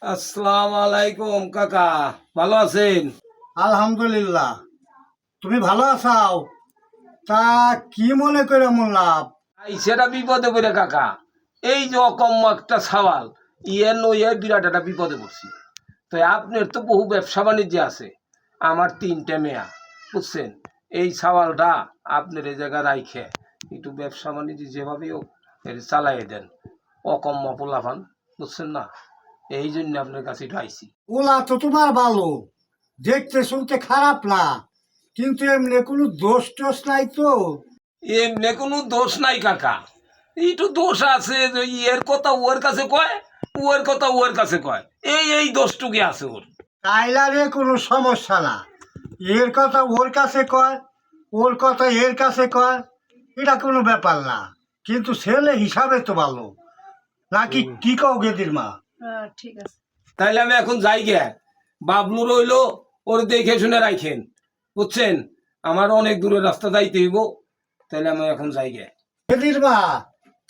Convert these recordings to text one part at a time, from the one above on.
আসসালামু আলাইকুম কাকা, ভালো আছেন? আলহামদুলিল্লাহ। তুমি ভালো আছাও? তা কি মনে করে মন লাভ? সেটা বিপদে পড়ে কাকা, এই যে অকম্য একটা সওয়াল, ইয়ে নইয়ে বিরাট একটা বিপদে পড়ছি। তো আপনার তো বহু ব্যবসা বাণিজ্য আছে, আমার 3টে মেয়া, বুঝছেন? এই সওয়ালটা আপনার এই জায়গায় রাইখে একটু ব্যবসা বাণিজ্য যেভাবেই হোক এটা চালাই দেন। অকম্য পোলাপান, বুঝছেন না? এই জন্য আপনার কাছে একটু আইছি। ওলা তো তোমার ভালো, দেখতে শুনতে খারাপ না, কিন্তু এমনি কোনো দোষ টোষ নাই তো? এমনি কোনো দোষ নাই কাকা, একটু দোষ আছে যে এর কথা ওর কাছে কয়, ওর কথা ওর কাছে কয়, এই দোষটুকি আছে ওর। তাইলারে কোনো সমস্যা না, এর কথা ওর কাছে কয়, ওর কথা এর কাছে কয়, এটা কোনো ব্যাপার না। কিন্তু ছেলে হিসাবে তো ভালো, নাকি কি কও গেদির মা? ঠিক আছে। তাইলে আমি এখন যাই গে, বাবলু রইলো, ওর দেখে শুনে রাখেন, বুঝছেন? আমার অনেক দূরের রাস্তা যাইতে হইব, তাইলে আমি এখন যাই গে। গেদির মা,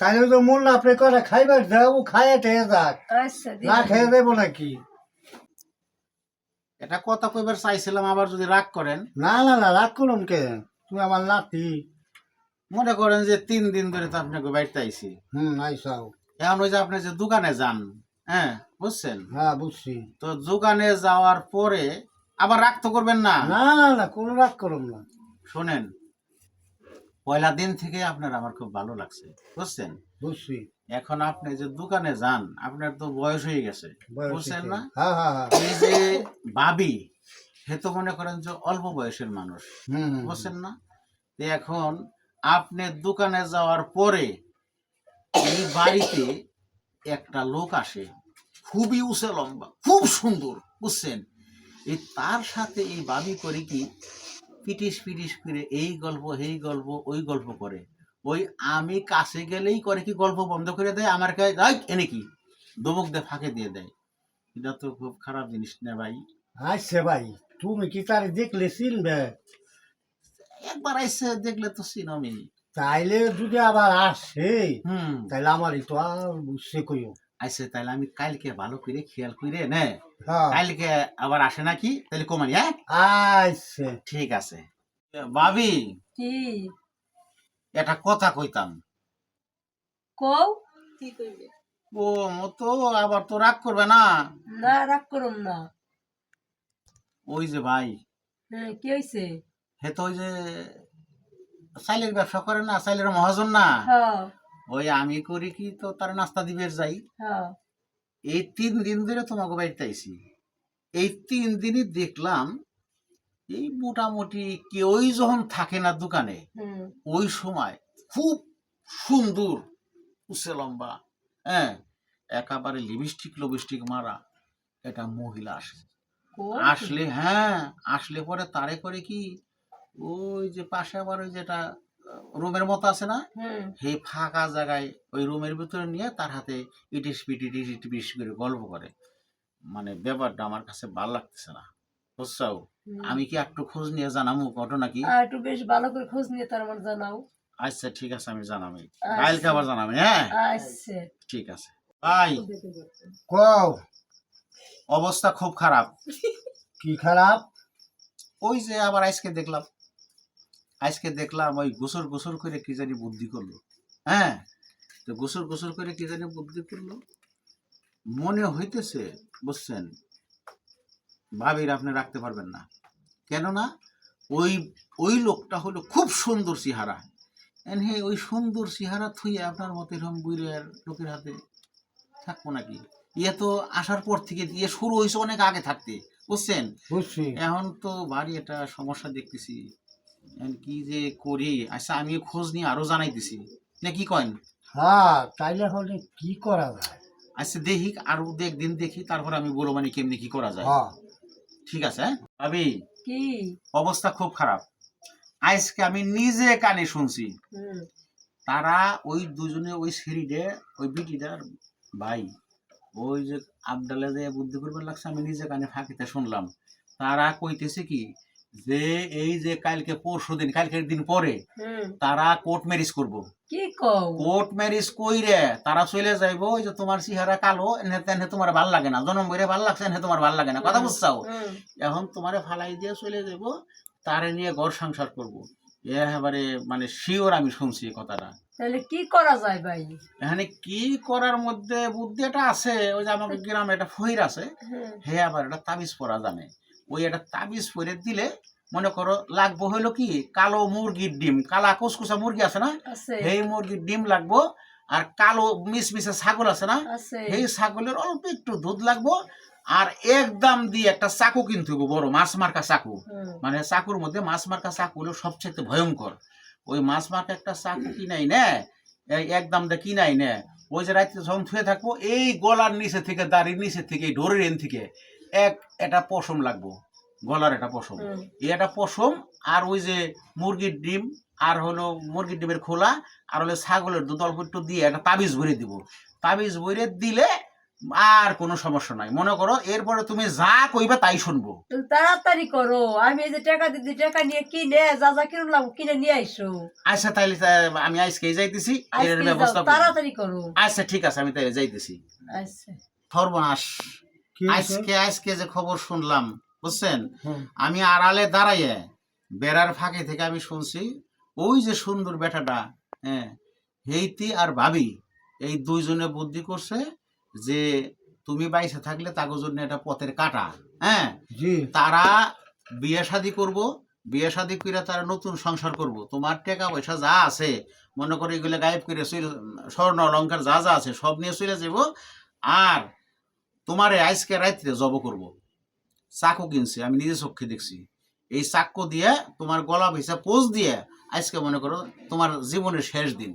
তাইলে তো মন না আপনি করে খাইবার দাও, খাইয়ে টেয়ে যাক, আচ্ছা না খেয়ে দেবো নাকি? এটা কথা কইবার চাইছিলাম, আবার যদি রাগ করেন। না না না, রাগ করুন কে? তুমি আমার নাতি। মনে করেন যে 3 দিন ধরে তো আপনাকে বাড়িতে আইছি। আইসাও। এখন ওই যে আপনি যে দোকানে যান, হ্যাঁ বুঝছেন, হ্যাঁ বুঝছি। তো দোকানে যাওয়ার পরে আবার রাগ তো করবেন না। না না না, কোনো রাগ করুন না। শোনেন, পয়লা দিন থেকে আপনার আমার খুব ভালো লাগছে, বুঝছেন? বুঝছি। এখন আপনি যে দোকানে যান, আপনার তো বয়স হয়ে গেছে, বয়স বুঝছেন হয়েছে। না? হ্যাঁ হ্যাঁ হ্যাঁ। এই যে ভাবি, সে তো মনে করেন যে অল্প বয়সের মানুষ, হুম। বুঝছেন না? তো এখন আপনি দোকানে যাওয়ার পরে এই বাড়িতে একটা লোক আসে, খুবই উঁচে লম্বা, খুব সুন্দর, বুঝছেন? এই তার সাথে এই বাবি করে কি পিটিস পিটিস করে এই গল্প এই গল্প ওই গল্প করে। ওই আমি কাছে গেলেই করে কি গল্প বন্ধ করে দেয়, আমার কাছে এনে কি দমক দিয়ে ফাঁকে দিয়ে দেয়। এটা তো খুব খারাপ জিনিস না ভাই? আচ্ছা ভাই, তুমি কি তার দেখলে চিনবে? একবার আইসে দেখলে তো চিনমি। তাইলে যদি আবার আসে, হুম। তাইলে আমারই তো আর বুঝছে কইও। আইসে তাহলে আমি কালকে ভালো করে খেয়াল করে নে, হ্যাঁ। কালকে আবার আসে নাকি তাহলে কমানি, হ্যাঁ? আচ্ছা। ঠিক আছে। ভাবি, কি একটা কথা কইতাম। কও? কি কইবে? ও মতো আবার তো রাগ করবে না? না, রাগ করুম না। ওই যে ভাই, হ্যাঁ, কি হইছে? হে তো ওই যে সাইলের ব্যবসা করে না, সাইলের মহাজন না? হ্যাঁ ওই আমি করি কি তো তার নাস্তা দিবে যাই। হ্যাঁ। এই 3 দিন ধরে তোমাকে বাড়িতে আইছি, এই 3 দিনই দেখলাম এই মোটামুটি কেউই যখন থাকে না দোকানে, হুম। ওই সময় খুব সুন্দর উচ্চে লম্বা, হ্যাঁ, একেবারে লিপস্টিক লিপস্টিক মারা এটা মহিলা আসে। কোন? আসলে হ্যাঁ, আসলে পরে তারে করে কি ওই যে পাশে আবার ওই যেটা রুমের মতো আছে না, হুম। সেই ফাঁকা জায়গায় ওই রুমের ভিতরে নিয়ে তার হাতে ইটিস পিটি ইটিস পিটিস করে গল্প করে। মানে ব্যাপারটা আমার কাছে ভালো লাগতেছে না, বুঝছো? আমি কি একটু খোঁজ নিয়ে জানাবো ঘটনা কি? আর একটু বেশ ভালো করে খোঁজ নিয়ে তার আমার জানাও। আচ্ছা ঠিক আছে, আমি জানাবো, আচ্ছা। কালকে আবার জানাবো, হ্যাঁ? আচ্ছা। ঠিক আছে ভাই। কও। অবস্থা খুব খারাপ। কি খারাপ? ওই যে আবার আজকে দেখলাম ওই গোসর গোসর করে কি জানি বুদ্ধি করলো, হ্যাঁ, তো গোসর গোসর করে কি জানি বুদ্ধি করলো, মনে হইতেছে, বুঝছেন, ভাবির আপনি রাখতে পারবেন না। কেননা ওই ওই লোকটা হলো খুব সুন্দর চেহারা, এনে ওই সুন্দর চেহারা থুয়ে আপনার মতো এরকম বুড়ের লোকের হাতে থাকবো নাকি? ইয়ে তো আসার পর থেকে ইয়ে শুরু হয়েছে অনেক আগে থাকতে, বুঝছেন? বুঝছি। এখন তো বাড়ি একটা সমস্যা দেখতেছি, এখন কি যে করি। আচ্ছা আমি খোঁজ নিয়ে আরো জানাইতেছি, না কি কয়েন? হ্যাঁ, তাইলে হলে কি করা যায়? আচ্ছা দেখি, আরো একদিন দেখি, তারপর আমি বলবো মানে কেমনি কি করা যায়। হ্যাঁ। ঠিক আছে, হ্যাঁ ভাবি, কি? অবস্থা খুব খারাপ। আজকে আমি নিজে কানে শুনছি, হুম। তারা ওই দুজনে ওই সিঁড়িতে ওই বিটিটার ভাই ওই যে আবডালে যে বুদ্ধি করবার লাগছে, আমি নিজে কানে ফাঁকিতে শুনলাম। তারা কইতেছে কি যে এই যে কালকে পরশু দিন, কালকের দিন পরে হুম। তারা কোর্ট ম্যারেজ করব। কি কও কোর্ট ম্যারেজ কইরে তারা চলে যাইবো, ওই যে তোমার চেহারা কালো এনে তোমার ভাল লাগে না, জনম বইরে ভাল লাগছে এনে তোমার ভাল লাগে না, কথা বুঝছাও? হুম, এখন তোমারে ফালাই দিয়ে চলে যাইবো, তারে নিয়ে ঘর সংসার করবো। এবারে মানে শিওর আমি শুনছি এই কথাটা। তাহলে কি করা যায় ভাই? এখানে কি করার মধ্যে বুদ্ধি একটা আছে, ওই যে আমাকে গ্রামে একটা ফহির আছে, হ্যাঁ, হে আবার একটা তাবিজ পরা জানে। ওই একটা তাবিজ পরে দিলে মনে করো লাগবো হইলো কি, কালো মুরগির ডিম, কালা কুচকুচা মুরগি আছে না, আছে সেই মুরগির ডিম লাগবো। আর কালো মিশমিশে ছাগল আছে না, আছে সেই ছাগলের অল্প একটু দুধ লাগবো। আর একদম দিয়ে একটা চাকু কিনতে হইব, বড় মাছ মার্কা চাকু। হুম, মানে চাকুর মধ্যে মাছ মার্কা চাকু হলো সবচেয়ে ভয়ঙ্কর। ওই মাছ মার্কা একটা চাকু কিনাই নে, এই একদম দিয়ে কিনাই নে। ওই যে রাত্রে যখন থুয়ে থাকবো, এই গলার নিচে থেকে, দাড়ির নিচে থেকে, এই ডোরের এন থেকে এটা পশম লাগবো, গলার একটা পশম। হুম, এই একটা পশম, আর ওই যে মুরগির ডিম, আর হলো মুরগির ডিমের খোলা, আর হলো ছাগলের দুধ অল্প একটু দিয়ে একটা তাবিজ ভরে দিব। তাবিজ ভরে দিলে আর কোনো সমস্যা নাই। মনে করো এরপরে তুমি যা কইবা তাই শুনবো। তুমি তাড়াতাড়ি করো, আমি এই যে টাকা দিদি, টাকা নিয়ে কিনে যা যা কিনলাম কিনে নিয়ে আইসো। আচ্ছা তাইলে আমি আজকেই যাইতেছি, এর আজকে যাও, ব্যবস্থা করবো। তাড়াতাড়ি করো। আচ্ছা ঠিক আছে, আমি তাইলে যাইতেছি। আচ্ছা কি সর্বনাশ, হয়েছে? আজকে যে খবর শুনলাম বুঝছেন, হুম, আমি আড়ালে দাঁড়াইয়ে বেড়ার ফাঁকে থেকে আমি শুনছি, ওই যে সুন্দর বেটাটা, হ্যাঁ, হেইতি আর ভাবি এই দুইজনে বুদ্ধি করছে যে তুমি বাইসে থাকলে তাগো জন্য এটা পথের কাটা। হ্যাঁ, জি তারা বিয়ে শাদী করবো, বিয়ে শাদী করে তারা নতুন সংসার করব। তোমার টাকা পয়সা যা আছে মনে করো এগুলো গায়েব করে স্বর্ণ অলংকার যা যা আছে সব নিয়ে চলে যাব। আর তোমারে আজকে রাত্রে জব করব। চাকু কিনছে, আমি নিজে চোখে দেখছি। এই চাকু দিয়ে তোমার গলা ভিসা পোজ দিয়ে আজকে মনে করো তোমার জীবনের শেষ দিন।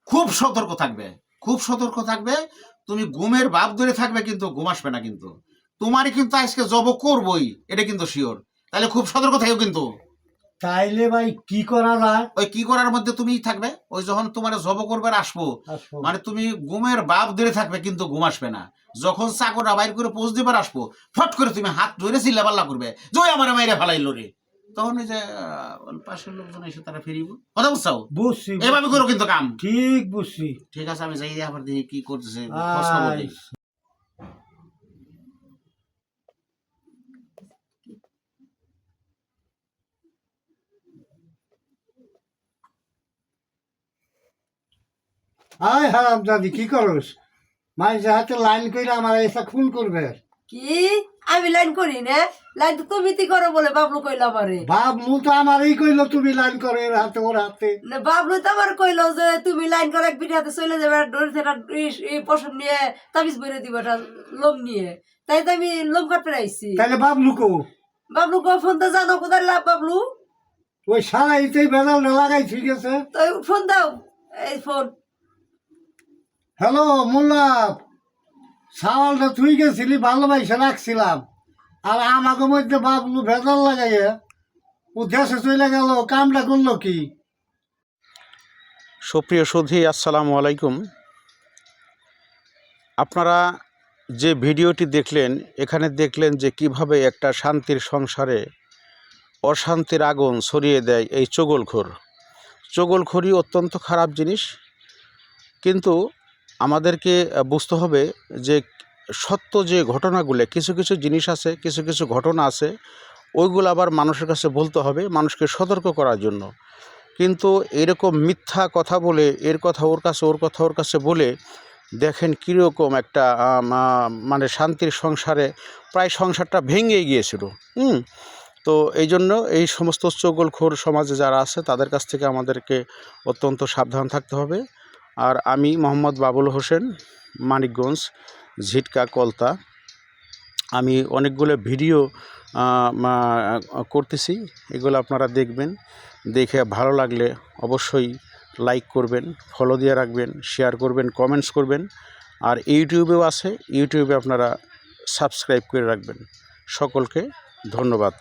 খুব সতর্ক থাকবে, খুব সতর্ক থাকবে। তুমি ঘুমের ভাব ধরে থাকবে, কিন্তু ঘুম আসবে না। কিন্তু তোমারই কিন্তু আজকে জব করবই, এটা কিন্তু শিওর। তাহলে খুব সতর্ক থাকো কিন্তু। তাইলে ভাই কি করা যায়? ওই কি করার মধ্যে তুমি থাকবে, ওই যখন তোমার জব করবে আসবো, আসবো। মানে তুমি ঘুমের ভাব ধরে থাকবে, কিন্তু ঘুম আসবে না। যখন চাকরটা বাইর করে পোজ দিবার আসবো, ফট করে তুমি হাত ধরে চিল্লাপাল্লা করবে, জয় আমার মাইরে ফালাইলো রে। তখন ওই যে পাশের লোকজন এসে তারা ফিরিব, কথা বুঝছাও? বুঝছি এভাবে করো কিন্তু কাম। ঠিক বুঝছি। ঠিক আছে, আমি যাই আবার দেখি কি করতেছে, খোঁজ খবর নেই। আয় হারাম দাদি, কি করস? মাইজে হাতে লাইন কইরা আমার এসা খুন করবে। কি আমি লাইন করি না? লাইন তো তুমি তি করো বলে বাবলু কইলো আমারে। বাবলু তো আমারই কইলো তুমি লাইন করে, এর হাতে ওর হাতে। না, বাবলু তো আমার কইলো যে তুমি লাইন করে এক বিটাতে চলে যাবে, ডোর সেটা এই পশম নিয়ে তাবিজ বইরে দিব, এটা লোম নিয়ে। তাই তো আমি লোম কাটতে আইছি। তাহলে বাবলু কো? বাবলু কো ফোন তো জানো কোথায় লাভ বাবলু? ওই সারা ইতেই বেদালটা লাগাই, ঠিক আছে। তো ফোন দাও, এই ফোন। হ্যালো মোল্লা, সাওয়ালটা তুই গেছিলি, ভালোবাসা রাখছিলাম। আর আমাকে মধ্যে বাবলু ভেজাল লাগাইয়া ও দেশে চলে গেল, কামটা করলো কি? সুপ্রিয় সুধী, আসসালামু আলাইকুম। আপনারা যে ভিডিওটি দেখলেন, এখানে দেখলেন যে কিভাবে একটা শান্তির সংসারে অশান্তির আগুন ছড়িয়ে দেয় এই চগলখোর। চগলখড়ি অত্যন্ত খারাপ জিনিস, কিন্তু আমাদেরকে বুঝতে হবে যে সত্য যে ঘটনাগুলো, কিছু কিছু জিনিস আছে, কিছু কিছু ঘটনা আছে, ওইগুলো আবার মানুষের কাছে বলতে হবে, মানুষকে সতর্ক করার জন্য। কিন্তু এরকম মিথ্যা কথা বলে, এর কথা ওর কাছে, ওর কথা ওর কাছে বলে দেখেন কীরকম একটা মানে শান্তির সংসারে প্রায় সংসারটা ভেঙে গিয়েছিল। তো এই জন্য এই সমস্ত চগলখোর সমাজে যারা আছে তাদের কাছ থেকে আমাদেরকে অত্যন্ত সাবধান থাকতে হবে। আর আমি মোহাম্মদ বাবুল হোসেন, মানিকগঞ্জ, ঝিটকা, কলতা। আমি অনেকগুলো ভিডিও করতেছি, এগুলো আপনারা দেখবেন। দেখে ভালো লাগলে অবশ্যই লাইক করবেন, ফলো দিয়ে রাখবেন, শেয়ার করবেন, কমেন্টস করবেন। আর ইউটিউবেও আছে, ইউটিউবে আপনারা সাবস্ক্রাইব করে রাখবেন। সকলকে ধন্যবাদ।